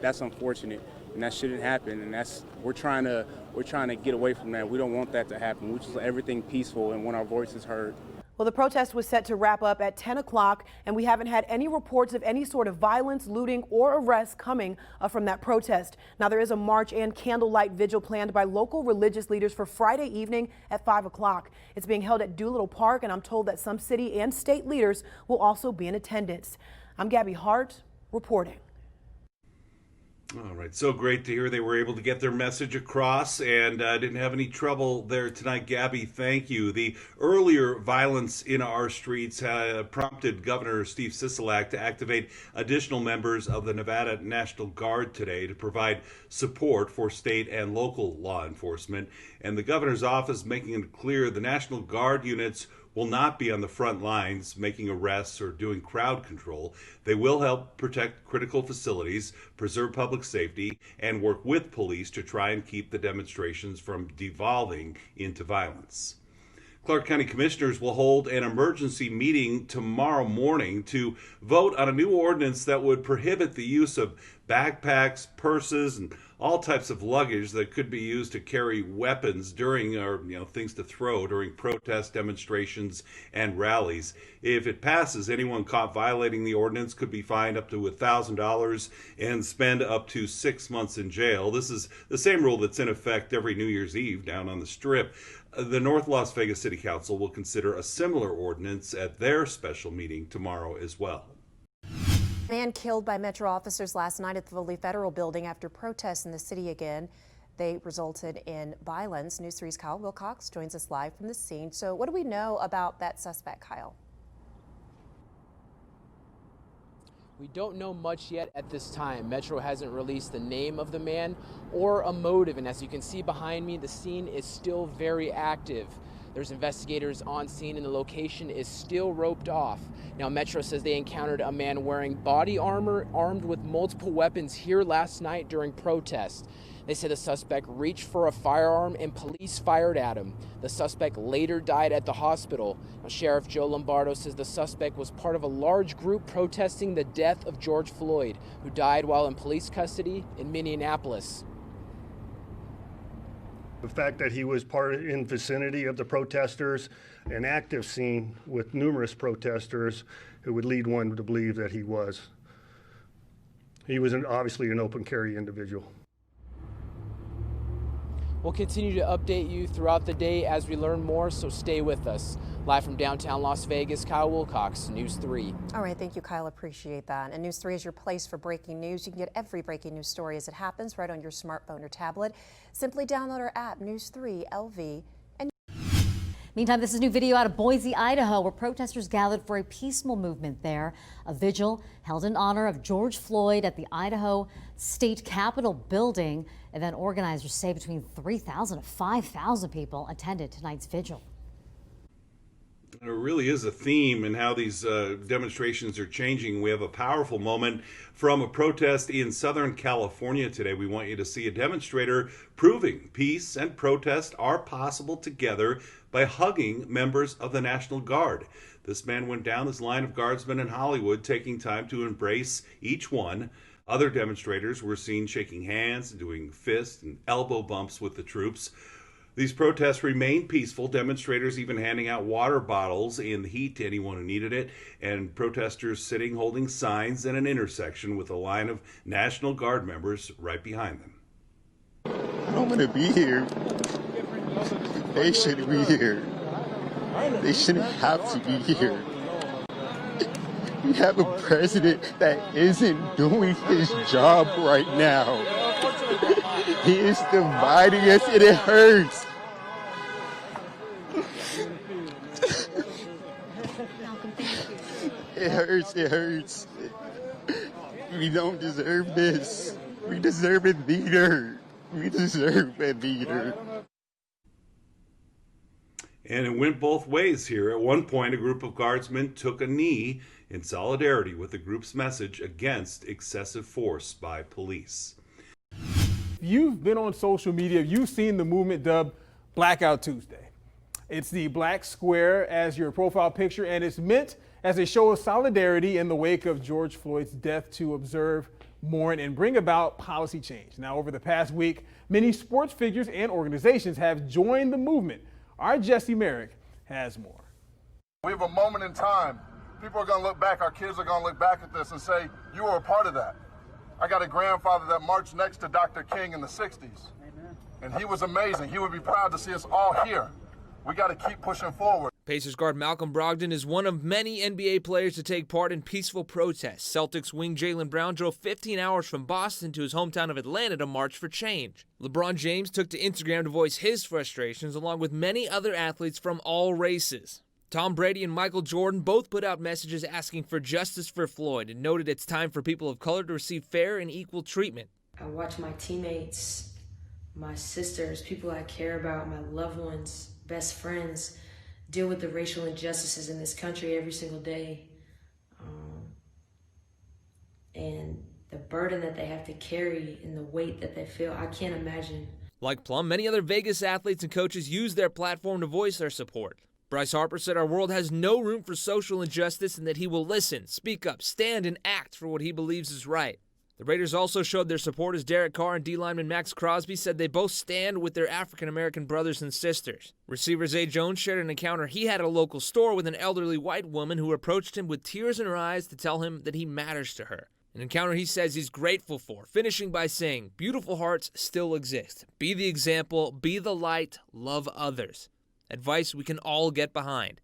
That's unfortunate, and that shouldn't happen. And we're trying to get away from that. We don't want that to happen. We just want everything peaceful and want our voices heard. Well, the protest was set to wrap up at 10 o'clock, and we haven't had any reports of any sort of violence, looting, or arrests coming from that protest. Now, there is a march and candlelight vigil planned by local religious leaders for Friday evening at 5 o'clock. It's being held at Doolittle Park, and I'm told that some city and state leaders will also be in attendance. I'm Gabby Hart reporting. All right, so great to hear they were able to get their message across and didn't have any trouble there tonight. Gabby, thank you. The earlier violence in our streets prompted Governor Steve Sisolak to activate additional members of the Nevada National Guard today to provide support for state and local law enforcement. And the governor's office making it clear the National Guard units will not be on the front lines making arrests or doing crowd control. They will help protect critical facilities, preserve public safety, and work with police to try and keep the demonstrations from devolving into violence. Clark County Commissioners will hold an emergency meeting tomorrow morning to vote on a new ordinance that would prohibit the use of backpacks, purses, and all types of luggage that could be used to carry weapons during things to throw during protests, demonstrations, and rallies. If it passes, anyone caught violating the ordinance could be fined up to $1,000 and spend up to 6 months in jail. This is the same rule that's in effect every New Year's Eve down on the Strip. The North Las Vegas City Council will consider a similar ordinance at their special meeting tomorrow as well. Man killed by Metro officers last night at the Foley Federal Building after protests in the city again. They resulted in violence. News 3's Kyle Wilcox joins us live from the scene. So what do we know about that suspect, Kyle? We don't know much yet at this time. Metro hasn't released the name of the man or a motive, and as you can see behind me, the scene is still very active. There's investigators on scene and the location is still roped off. Now, Metro says they encountered a man wearing body armor armed with multiple weapons here last night during protests. They say the suspect reached for a firearm and police fired at him. The suspect later died at the hospital. Now, Sheriff Joe Lombardo says the suspect was part of a large group protesting the death of George Floyd, who died while in police custody in Minneapolis. The fact that he was in vicinity of the protesters, an active scene with numerous protesters, it would lead one to believe that he was. Obviously an open carry individual. We'll continue to update you throughout the day as we learn more, so stay with us. Live from downtown Las Vegas, Kyle Wilcox, News 3. All right, thank you, Kyle. Appreciate that. And News 3 is your place for breaking news. You can get every breaking news story as it happens right on your smartphone or tablet. Simply download our app, News 3 LV. Meantime, this is new video out of Boise, Idaho, where protesters gathered for a peaceful movement there. A vigil held in honor of George Floyd at the Idaho State Capitol building. Event organizers say between 3,000 to 5,000 people attended tonight's vigil. There really is a theme in how these demonstrations are changing. We have a powerful moment from a protest in Southern California today. We want you to see a demonstrator proving peace and protest are possible together by hugging members of the National Guard. This man went down this line of guardsmen in Hollywood, taking time to embrace each one. Other demonstrators were seen shaking hands and doing fist and elbow bumps with the troops. These protests remained peaceful, demonstrators even handing out water bottles in the heat to anyone who needed it, and protesters sitting holding signs at an intersection with a line of National Guard members right behind them. I don't want to be here. They shouldn't be here. They shouldn't have to be here. We have a president that isn't doing his job right now. He is dividing us and it hurts. It hurts, it hurts. We don't deserve this. We deserve a leader. We deserve a leader. And it went both ways here. At one point, a group of guardsmen took a knee in solidarity with the group's message against excessive force by police. You've been on social media, you've seen the movement dubbed Blackout Tuesday. It's the black square as your profile picture, and it's meant as a show of solidarity in the wake of George Floyd's death to observe mourn, and bring about policy change. Now, over the past week, many sports figures and organizations have joined the movement. Our Jesse Merrick has more. We have a moment in time. People are going to look back, our kids are going to look back at this and say, you were a part of that. I got a grandfather that marched next to Dr. King in the 60s. Amen. And he was amazing. He would be proud to see us all here. We got to keep pushing forward. Pacers guard Malcolm Brogdon is one of many NBA players to take part in peaceful protests. Celtics wing Jaylen Brown drove 15 hours from Boston to his hometown of Atlanta to march for change. LeBron James took to Instagram to voice his frustrations, along with many other athletes from all races. Tom Brady and Michael Jordan both put out messages asking for justice for Floyd and noted it's time for people of color to receive fair and equal treatment. I watch my teammates, my sisters, people I care about, my loved ones, best friends, deal with the racial injustices in this country every single day. And the burden that they have to carry and the weight that they feel, I can't imagine. Like Plum, many other Vegas athletes and coaches use their platform to voice their support. Bryce Harper said our world has no room for social injustice and that he will listen, speak up, stand, and act for what he believes is right. The Raiders also showed their support as Derek Carr and D-lineman Max Crosby said they both stand with their African-American brothers and sisters. Receiver Zay Jones shared an encounter he had at a local store with an elderly white woman who approached him with tears in her eyes to tell him that he matters to her. An encounter he says he's grateful for, finishing by saying, "Beautiful hearts still exist. Be the example, be the light, love others." Advice we can all get behind.